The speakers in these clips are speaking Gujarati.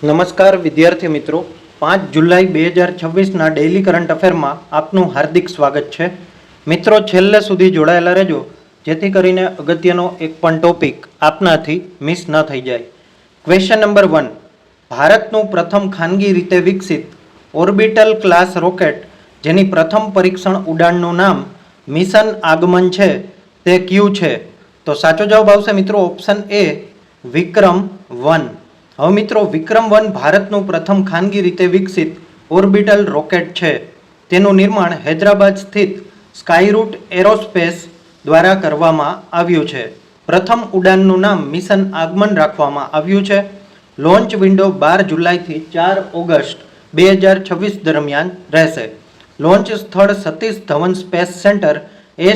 નમસ્કાર વિદ્યાર્થી મિત્રો, 5 જુલાઈ 2026ના ડેઇલી કરંટ અફેરમાં આપનું હાર્દિક સ્વાગત છે. મિત્રો, છેલ્લે સુધી જોડાયેલા રહેજો જેથી કરીને અગત્યનો એક પણ ટોપિક આપનાથી મિસ ન થઈ જાય. Question number 1. ભારતનું પ્રથમ ખાનગી રીતે વિકસિત ઓર્બિટલ ક્લાસ રોકેટ જેની પ્રથમ પરીક્ષણ ઉડાનનું નામ મિશન આગમન છે તે કયું છે? તો સાચો જવાબ આવશે મિત્રો ઓપ્શન એ, વિક્રમ-1. હવે મિત્રો, વિક્રમ-1 ભારતનું પ્રથમ ખાનગી રીતે વિકસિત ઓર્બિટલ રોકેટ છે. તેનું નિર્માણ હૈદરાબાદ સ્થિત સ્કાયરૂટ એરોસ્પેસ દ્વારા કરવામાં આવ્યું છે. પ્રથમ ઉડાનનું નામ મિશન આગમન રાખવામાં આવ્યું છે. લોન્ચ વિન્ડો 12 જુલાઈથી 4 ઓગસ્ટ 2026 દરમિયાન રહેશે. લોન્ચ સ્થળ Satish Dhawan space centre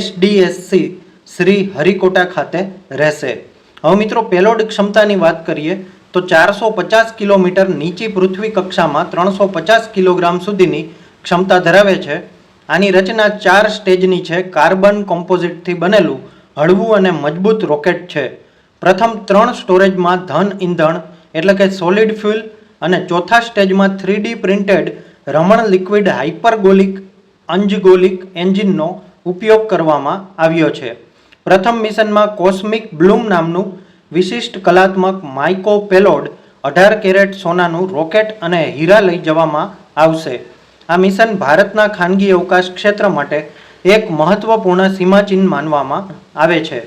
SDSC Shri Harikota ખાતે રહેશે. હવે મિત્રો, પેલોડ ક્ષમતાની વાત કરીએ તો 450 કિલોમીટર નીચી પૃથ્વી કક્ષામાં 350 કિલોગ્રામ સુધીની ક્ષમતા ધરાવે છે. આની રચના 4 સ્ટેજની છે. કાર્બન કોમ્પોઝિટથી બનેલું હળવું અને મજબૂત રોકેટ છે. પ્રથમ 3 સ્ટોરેજમાં ધન ઇંધણ એટલે કે સોલિડ ફ્યુલ અને ચોથા સ્ટેજમાં 3D પ્રિન્ટેડ રમણ લિક્વિડ હાઇપરગોલિક અંજગોલિક એન્જિનનો ઉપયોગ કરવામાં આવ્યો છે. પ્રથમ મિશનમાં કોસ્મિક બ્લૂમ નામનું વિશિષ્ટ કલાત્મક માઇકો પેલોડ 18 કેરેટ સોનાનું રોકેટ અને હીરા લઈ જવામાં આવશે. આ મિશન ભારતના ખાનગી અવકાશ ક્ષેત્ર માટે એક મહત્વપૂર્ણ સીમાચિહ્ન માનવામાં આવે છે.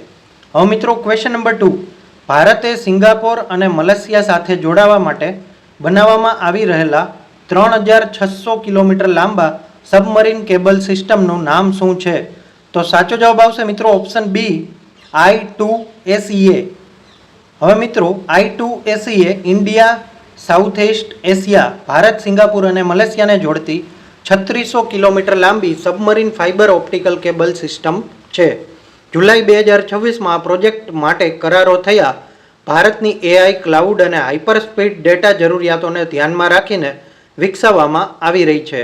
હવે મિત્રો, ક્વેશ્ચન નંબર 2. ભારતે સિંગાપોર અને મલેશિયા સાથે જોડાવા માટે બનાવવામાં આવી રહેલા 3600 કિલોમીટર લાંબા સબમરીન કેબલ સિસ્ટમનું નામ શું છે? તો સાચો જવાબ આવશે મિત્રો ઓપ્શન બી, I2SEA. હવે મિત્રો, I2SEA India south east Asia Bharat, Singapore અને મલેશિયાને જોડતી 3600 કિલોમીટર લાંબી submarine fibre optical cable system છે. જુલાઈ 2026માં આ પ્રોજેક્ટ માટે કરારો થયા. ભારતની AI, ક્લાઉડ અને હાઇપરસ્પીડ ડેટા જરૂરિયાતોને ધ્યાનમાં રાખીને વિકસાવવામાં આવી રહી છે.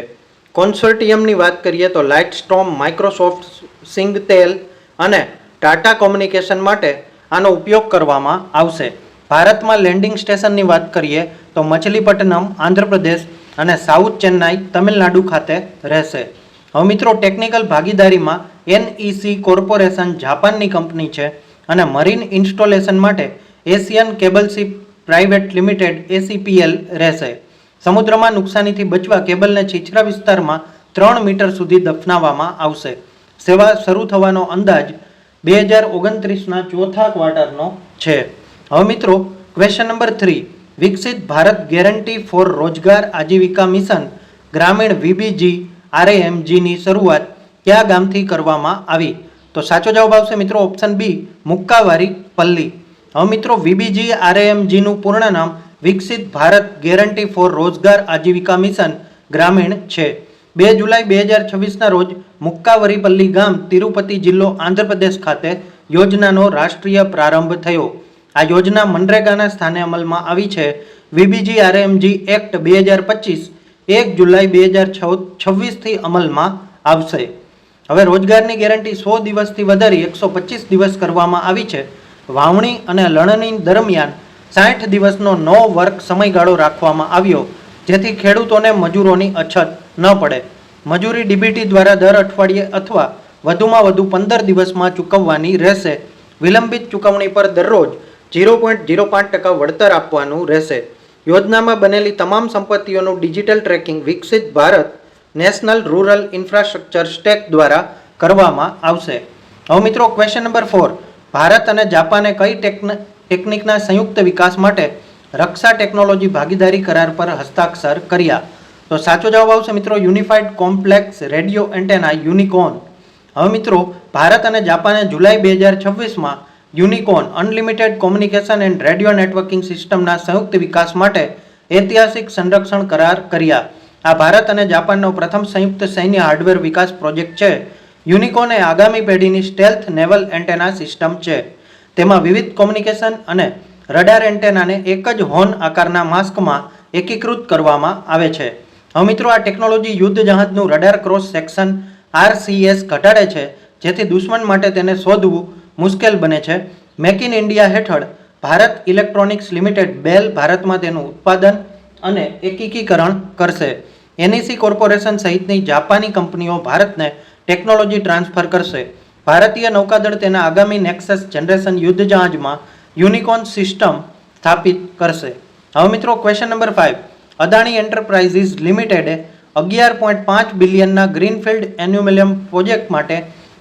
કોન્સોર્ટિયમની વાત કરીએ તો લાઇટસ્ટોર્મ, માઇક્રોસોફ્ટ, સિંગતેલ અને ટાટા કોમ્યુનિકેશન માટે આનો ઉપયોગ કરવામાં આવશે. ભારતમાં લેન્ડિંગ સ્ટેશનની વાત કરીએ તો મછલીપટ્ટનમ આંધ્રપ્રદેશ અને સાઉથ ચેન્નાઈ તમિલનાડુ ખાતે રહેશે. હવે મિત્રો, ટેકનિકલ ભાગીદારીમાં NEC કોર્પોરેશન જાપાનની કંપની છે અને મરીન ઇન્સ્ટોલેશન માટે એશિયન કેબલશિપ પ્રાઇવેટ લિમિટેડ ACPL રહેશે. સમુદ્રમાં નુકસાનીથી બચવા કેબલને છીછરા વિસ્તારમાં 3 મીટર સુધી દફનાવવામાં આવશે. સેવા શરૂ થવાનો અંદાજ 2029ના ચોથા ક્વાર્ટરનો છે. હવે મિત્રો, ક્વેશ્ચન નંબર 3. વિકસિત ભારત ગેરંટી ફોર રોજગાર આજીવિકા મિશન ગ્રામીણ VBG-RAMGની શરૂઆત કયા ગામથી કરવામાં આવી? તો સાચો જવાબ આવશે મિત્રો ઓપ્શન બી, મુક્કાવારી પલ્લી. હવે મિત્રો, VBG-RAMGનું પૂર્ણ નામ વિકસિત ભારત ગેરંટી ફોર રોજગાર આજીવિકા મિશન ગ્રામીણ છે. 2 જુલાઈ 2026ના રોજ મુક્કાવરીપલ્લી ગામ, તિરુપતિ જિલ્લો, આંધ્રપ્રદેશ ખાતે યોજનાનો રાષ્ટ્રીય પ્રારંભ થયો. આ યોજના મનરેગાના સ્થાને અમલમાં આવી છે. VBG-RAMG એક્ટ 2025 1 જુલાઈ 2026થી અમલમાં આવશે. હવે રોજગારની ગેરંટી 100 દિવસથી વધારી 125 દિવસ કરવામાં આવી છે. વાવણી અને લણણી દરમિયાન 60 દિવસનો નો વર્ક સમયગાળો રાખવામાં આવ્યો જેથી ખેડૂતોને મજૂરોની અછત ન પડે. મજૂરી DBT દ્વારા દર અઠવાડિયે અથવા વધુમાં વધુ 15 દિવસમાં ચૂકવવાની રહેશે. વિલંબિત ચૂકવણી પર દરરોજ 0.05% વળતર આપવાનું રહેશે. યોજનામાં બનેલી તમામ સંપત્તિઓનું ડિજિટલ ટ્રેકિંગ વિકસિત Bharat national rural infrastructure stack દ્વારા કરવામાં આવશે. હવે મિત્રો, ક્વેશ્ચન નંબર 4. ભારત અને જાપાને કઈ ટેકનિકના સંયુક્ત વિકાસ માટે રક્ષા ટેકનોલોજી ભાગીદારી કરાર પર હસ્તાક્ષર કર્યા? તો સાચો જવાબ આવશે મિત્રો unified complex radio antenna unicorn. હવે મિત્રો, ભારત અને જાપાને જુલાઈ 2026માં unicorn unlimited communication and radio networking સિસ્ટમના સંયુક્ત વિકાસ માટે ઐતિહાસિક સંરક્ષણ કરાર કર્યા. આ ભારત અને જાપાનનો પ્રથમ સંયુક્ત સૈન્ય હાર્ડવેર વિકાસ પ્રોજેક્ટ છે. યુનિકોર્ન એ આગામી પેઢીની સ્ટેલ્થ નેવલ એન્ટેના સિસ્ટમ છે. તેમાં વિવિધ કોમ્યુનિકેશન અને રડાર એન્ટેનાને એક જ હોર્ન આકારના માસ્કમાં એકીકૃત કરવામાં આવે છે. હવે મિત્રો, આ ટેકનોલોજી યુદ્ધ જહાજનું રડાર ક્રોસ સેક્શન RCS ઘટાડે છે જેથી દુશ્મન માટે તેને શોધવું મુશ્કેલ બને છે. મેક ઇન ઇન્ડિયા હેઠળ ભારત ઇલેક્ટ્રોનિક્સ લિમિટેડ બેલ ભારતમાં તેનું ઉત્પાદન અને એકીકરણ કરશે. NEC કોર્પોરેશન સહિતની જાપાની કંપનીઓ ભારતને ટેકનોલોજી ટ્રાન્સફર કરશે. ભારતીય નૌકાદળ તેના આગામી નેક્સસ જનરેશન યુદ્ધ જહાજમાં યુનિકોર્ન સિસ્ટમ સ્થાપિત કરશે. હવે મિત્રો ક્વેશ્ચન નંબર 5. અદાણી એન્ટરપ્રાઇઝીસ લિમિટેડે 11.5 બિલિયનના ગ્રીનફિલ્ડ એલ્યુમિનિયમ પ્રોજેક્ટ માટે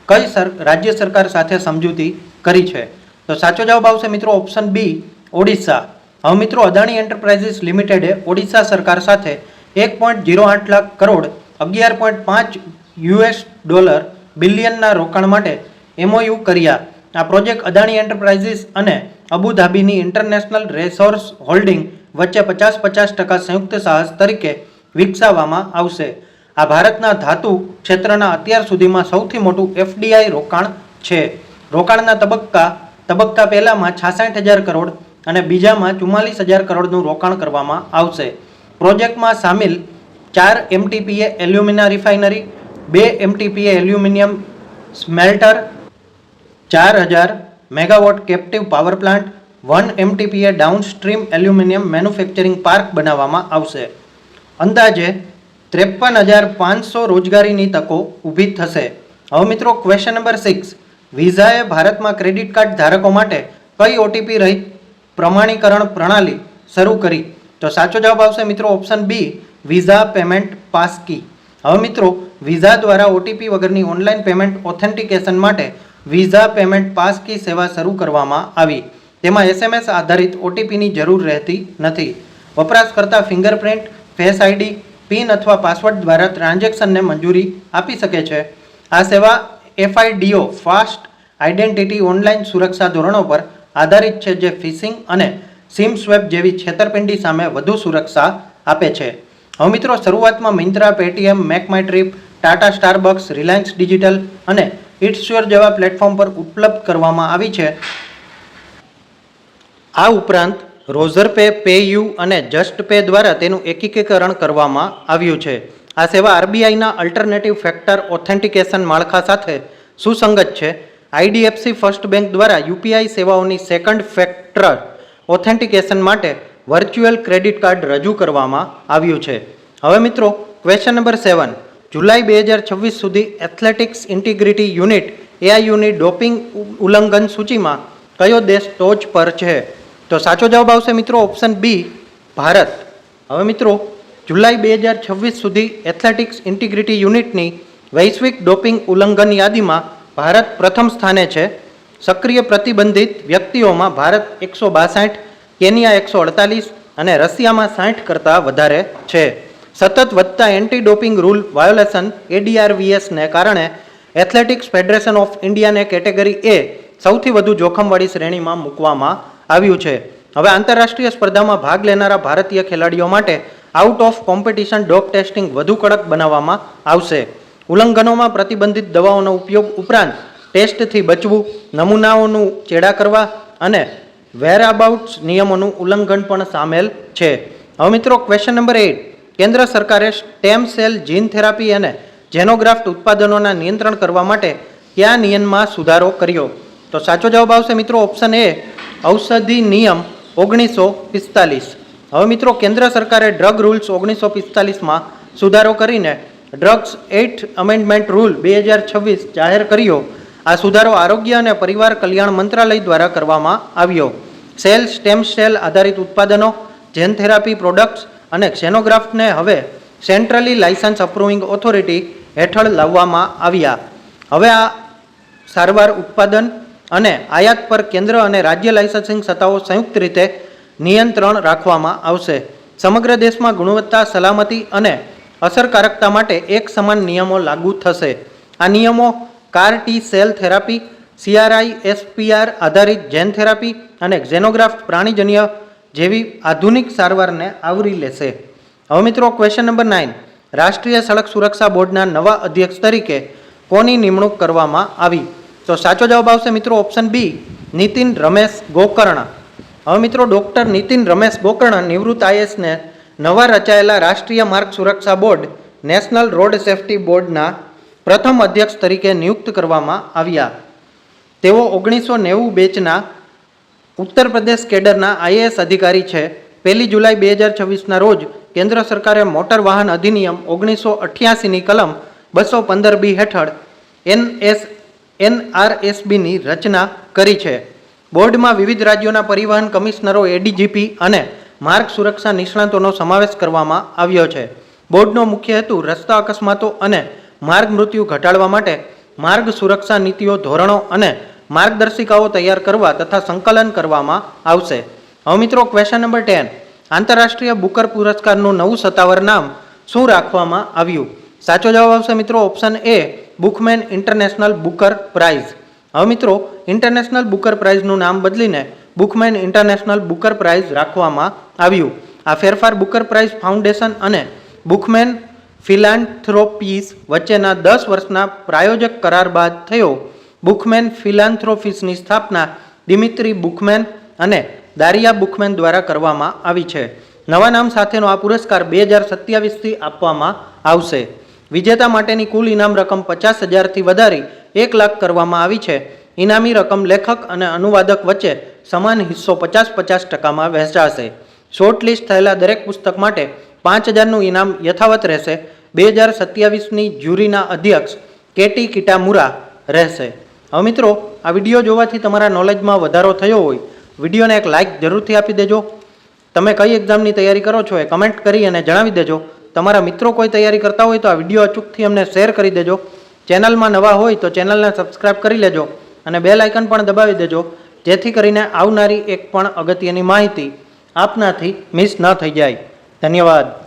કઈ રાજ્ય સરકાર સાથે સમજૂતી કરી છે? તો સાચો જવાબ આવશે મિત્રો ઓપ્શન બી, ઓડિશા. હવે મિત્રો અદાણી એન્ટરપ્રાઇઝીસ લિમિટેડે ઓડિશા સરકાર સાથે 1.08 લાખ કરોડ $11.5 બિલિયનના રોકાણ માટે MOU કર્યા. આ પ્રોજેક્ટ અદાણી એન્ટરપ્રાઇઝીસ અને અબુધાબીની ઇન્ટરનેશનલ રિસોર્સ હોલ્ડિંગ વચ્ચે 50-50% સંયુક્ત સાહસ તરીકે વિકસાવવામાં આવશે. આ ભારતના ધાતુ ક્ષેત્રના અત્યાર સુધીમાં સૌથી મોટું FDI રોકાણ છે. રોકાણના તબક્કા પહેલામાં 66,000 કરોડ અને બીજામાં 44,000 કરોડનું રોકાણ કરવામાં આવશે. પ્રોજેક્ટમાં સામેલ 4 MTPA alumina refinery, 2 MTPA aluminium smelter, 4,000 megawatt captive power plant, 1 MTPA downstream aluminium manufacturing park બનાવવામાં આવશે. અંદાજે 53,500 રોજગારીની તકો ઊભી થશે. હવે મિત્રો ક્વેશ્ચન નંબર 6. વિઝાએ ભારતમાં ક્રેડિટ કાર્ડ ધારકો માટે કઈ OTP રહિત પ્રમાણીકરણ પ્રણાલી શરૂ કરી? તો સાચો જવાબ આવશે મિત્રો ઓપ્શન બી, વિઝા પેમેન્ટ પાસકી. હવે મિત્રો વિઝા દ્વારા OTP વગરની ઓનલાઈન પેમેન્ટ ઓથેન્ટિકેશન માટે વિઝા પેમેન્ટ પાસકી સેવા શરૂ કરવામાં આવી. તેમાં SMS આધારિત OTPની જરૂર રહેતી નથી. વપરાશકર્તા ફિંગરપ્રિન્ટ, ફેસ ID, પિન અથવા પાસવર્ડ દ્વારા ટ્રાન્ઝેક્શનને મંજૂરી આપી શકે છે. આ સેવા FIDO ફાસ્ટ આઇડેન્ટિટી ઓનલાઈન સુરક્ષા ધોરણો પર આધારિત છે જે ફિશિંગ અને સિમ સ્વેપ જેવી છેતરપિંડી સામે વધુ સુરક્ષા આપે છે. હવે મિત્રો શરૂઆતમાં Myntra, Paytm, make my trip, Tata Starbucks, Reliance digital અને ઇટ્સયોર જેવા પ્લેટફોર્મ પર ઉપલબ્ધ કરવામાં આવી છે. આ ઉપરાંત રોઝર પે, પેયુ અને જસ્ટ પે દ્વારા તેનું એકીકરણ કરવામાં આવ્યું છે. આ સેવા RBIના અલ્ટરનેટિવ ફેક્ટર ઓથેન્ટિકેશન માળખા સાથે સુસંગત છે. IDFC ફર્સ્ટ બેંક દ્વારા UPI સેવાઓની સેકન્ડ ફેક્ટર ઓથેન્ટિકેશન માટે વર્ચ્યુઅલ ક્રેડિટ કાર્ડ રજૂ કરવામાં આવ્યું છે. હવે મિત્રો ક્વેશ્ચન નંબર 7. જુલાઈ 2026 સુધી એથ્લેટિક્સ ઇન્ટિગ્રિટી યુનિટ AIUની ડોપિંગ ઉલ્લંઘન સૂચિમાં કયો દેશ ટોચ પર છે? તો સાચો જવાબ આવશે મિત્રો ઓપ્શન બી, ભારત. હવે મિત્રો જુલાઈ 2026 સુધી એથ્લેટિક્સ ઇન્ટિગ્રિટી યુનિટની વૈશ્વિક ડોપિંગ ઉલ્લંઘન યાદીમાં ભારત પ્રથમ સ્થાને છે. સક્રિય પ્રતિબંધિત વ્યક્તિઓમાં ભારત 162, કેન્યા 148 અને રશિયામાં 60 કરતાં વધારે છે. સતત વધતા એન્ટી ડોપિંગ રૂલ વાયોલેશન ADRVSને કારણે એથ્લેટિક્સ ફેડરેશન ઓફ ઇન્ડિયાને કેટેગરી A સૌથી વધુ જોખમવાળી શ્રેણીમાં મૂકવામાં આવ્યું છે. હવે આંતરરાષ્ટ્રીય સ્પર્ધામાં ભાગ લેનારા ભારતીય ખેલાડીઓ માટે out of competition dope testing વધુ કડક બનાવવામાં આવશે. ઉલ્લંઘનોમાં પ્રતિબંધિત દવાઓનો ઉપયોગ ઉપરાંત ટેસ્ટથી બચવું, નમૂનાઓનું ચેડા કરવા અને વેરઅબાઉટ્સ નિયમોનું ઉલ્લંઘન પણ સામેલ છે. હવે મિત્રો ક્વેશ્ચન નંબર 8. કેન્દ્ર સરકારે સ્ટેમ સેલ જીન થેરાપી અને જેનોગ્રાફ્ટ ઉત્પાદનોના નિયંત્રણ કરવા માટે કયા નિયમમાં સુધારો કર્યો? તો સાચો જવાબ આવશે મિત્રો ઓપ્શન એ, ઔષધિ નિયમ 1945. હવે મિત્રો કેન્દ્ર સરકારે ડ્રગ રૂલ્સ 1945માં સુધારો કરીને ડ્રગ્સ એક્ટ અમેન્ડમેન્ટ રૂલ 2026 જાહેર કર્યો. આ સુધારો આરોગ્ય અને પરિવાર કલ્યાણ મંત્રાલય દ્વારા કરવામાં આવ્યો. સ્ટેમ સેલ આધારિત ઉત્પાદનો, જેન થેરાપી પ્રોડક્ટ્સ અને ક્ષેનોગ્રાફ્ટને હવે સેન્ટ્રલી લાયસન્સ અપ્રુવિંગ ઓથોરિટી હેઠળ લાવવામાં આવ્યા. હવે આ સારવાર ઉત્પાદન અને આયાત પર કેન્દ્ર અને રાજ્ય લાયસન્સિંગ સત્તાઓ સંયુક્ત રીતે નિયંત્રણ રાખવામાં આવશે. સમગ્ર દેશમાં ગુણવત્તા, સલામતી અને અસરકારકતા માટે એક સમાન નિયમો લાગુ થશે. આ નિયમો CAR T cell therapy, CRI SPR આધારિત જેન થેરાપી અને ઝેનોગ્રાફ્ટ પ્રાણીજન્ય જેવી આધુનિક સારવારને આવરી લેશે. હવે મિત્રો ક્વેશ્ચન નંબર 9. રાષ્ટ્રીય સડક સુરક્ષા બોર્ડના નવા અધ્યક્ષ તરીકે કોની નિમણૂક કરવામાં આવી? તો સાચો જવાબ આવશે મિત્રો ઓપ્શન બી, નીતિન રમેશ ગોકર્ણ. હવે મિત્રો ડૉક્ટર નીતિન રમેશ ગોકર્ણ નિવૃત્ત IASને નવા રચાયેલા રાષ્ટ્રીય માર્ગ સુરક્ષા બોર્ડ નેશનલ રોડ સેફ્ટી બોર્ડના પ્રથમ અધ્યક્ષ તરીકે નિયુક્ત કરવામાં આવ્યા. તેઓ 1990 બેચના ઉત્તર પ્રદેશ કેડરના IAS અધિકારી છે. 1 જુલાઈ 2026ના રોજ કેન્દ્ર સરકારે મોટર વાહન અધિનિયમ 1988ની કલમ 215B હેઠળ NRSBની રચના કરી છે. બોર્ડમાં વિવિધ રાજ્યોના પરિવહન કમિશનરો, એડીજીપી અને માર્ગ સુરક્ષા નિષ્ણાતોનો સમાવેશ કરવામાં આવ્યો છે. બોર્ડનો મુખ્ય હેતુ રસ્તા અકસ્માતો અને માર્ગ મૃત્યુ ઘટાડવા માટે માર્ગ સુરક્ષા નીતિઓ, ધોરણો અને માર્ગદર્શિકાઓ તૈયાર કરવા તથા સંકલન કરવામાં આવશે. હવે મિત્રો, ક્વેશ્ચન નંબર 10. આંતરરાષ્ટ્રીય બુકર પુરસ્કારનું નવું સત્તાવાર નામ શું રાખવામાં આવ્યું? સાચો જવાબ આવશે મિત્રો ઓપ્શન એ, બુકમેન ઇન્ટરનેશનલ બુકર પ્રાઇઝ. હવે મિત્રો, ઇન્ટરનેશનલ બુકર પ્રાઇઝનું નામ બદલીને બુકમેન ઇન્ટરનેશનલ બુકર પ્રાઇઝ રાખવામાં આવ્યું. આ ફેરફાર બુકર પ્રાઇઝ ફાઉન્ડેશન અને બુકમેન ફિલાન્થ્રોપીસ વચ્ચેના 10 વર્ષના પ્રાયોજક કરાર બાદ થયો. બુકમેન ફિલાન્થ્રોપીસની સ્થાપના દિમિત્રી બુકમેન અને દારિયા બુકમેન દ્વારા કરવામાં આવી છે. નવા નામ સાથેનો આ પુરસ્કાર 2027થી આપવામાં આવશે. વિજેતા માટેની કુલ ઇનામ રકમ 50,000થી વધારી 1 લાખ કરવામાં આવી છે. ઇનામી રકમ લેખક અને અનુવાદક વચ્ચે સમાન હિસ્સો 50-50% વહેંચાશે. શોર્ટલિસ્ટ થયેલા દરેક પુસ્તક માટે 5,000નું ઇનામ યથાવત રહેશે. 2027ની જ્યુરીના અધ્યક્ષ કેટી કિટામુરા રહેશે. હવે મિત્રો, આ વિડીયો જોવાથી તમારા નોલેજમાં વધારો થયો હોય, વિડીયોને એક લાઇક જરૂરથી આપી દેજો. તમે કઈ એક્ઝામની તૈયારી કરો છો એ કમેન્ટ કરી અને જણાવી દેજો. તમારા મિત્રો કોઈ તૈયારી કરતા હોય તો આ વિડીયો અચૂકથી અમને શેર કરી દેજો. ચેનલમાં નવા હોય તો ચેનલને સબસ્ક્રાઇબ કરી લેજો અને બેલ આઇકન પણ દબાવી દેજો, જેથી કરીને આવનારી એક પણ અગત્યની માહિતી આપનાથી મિસ ન થઈ જાય. ધન્યવાદ.